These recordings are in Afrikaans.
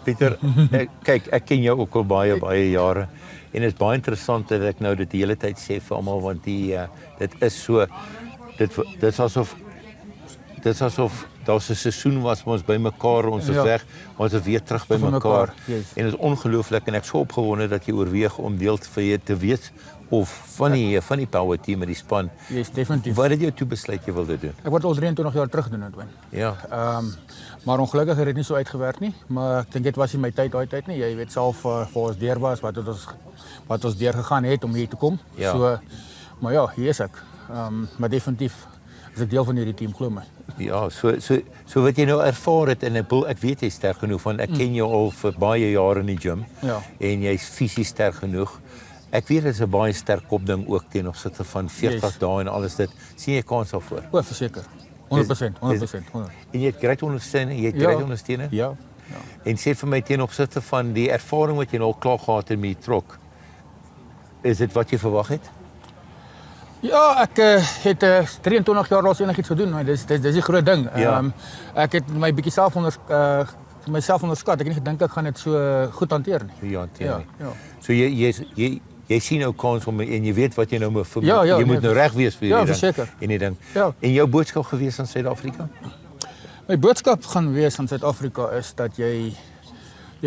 Pieter, kyk, ek ken jou ook al baie jare en dit is baie interessant dat ek nou dit die hele tyd sê vir almal want dit is so dit is asof daar's 'n seisoen was ons bymekaar, ons is weg, ons is weer terug bymekaar. Yes. En dit is ongelooflik en ek so opgewonde dat jy oorweeg om deel vir jou te wees of van die power team met die span. Yes, definitief. Wat het jou toe besluit jy wil dit doen? Ek word al 23 jaar terug doen dit, Wyn. Ja. Maar ongelukkig het dit nie so uitgewerk nie, maar ek dink dit was nie my tyd daai tyd nie. Jy weet self vir ons deur was wat ons deur gegaan het om hier te kom. Ja. So maar ja, hier is ek. Maar definitief is ek deel van hierdie team, glo my. Ja, so wat jy nou ervaar het en ek weet jy's sterk genoeg want ek ken jou al vir baie jare in die gym. Ja. En jy's fisies sterk genoeg. Ek weet dit is 'n baie sterk kopding ook teen opsigte van 40 dae en alles dit. Sien jy kans daarvoor? O, verseker. 100%. En jy het great ondersteuning, Ja. En sê vir my teen opsigte van die ervaring wat jy nou al klaar gehad het met die trok. Is dit wat jy verwag het? Ja, ek het 23 jaar laas enigiets gedoen. Dis die groot ding. Ja. Ek het my bietjie myself onderskat. Ek het nie gedink ek gaan dit so goed hanteer nie. Ja. So jy sien nou kans om en jy weet wat jy nou moet jy moet nou reg wees vir hierdie ding. Verseker. En die ding. Ja. En jou boodskap gewees aan Suid-Afrika? My boodskap gaan wees aan Suid-Afrika is dat jy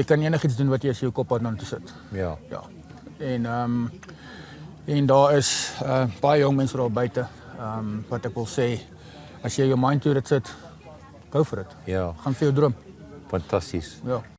kan enigiets doen wat jy as jou kop aan toe sit. Ja. En daar is baie jong mense daar buite. Wat ek wil sê, as jy jou mind toe dit sit, go for it. Ja. Gaan vir jou droom. Fantasties. Ja.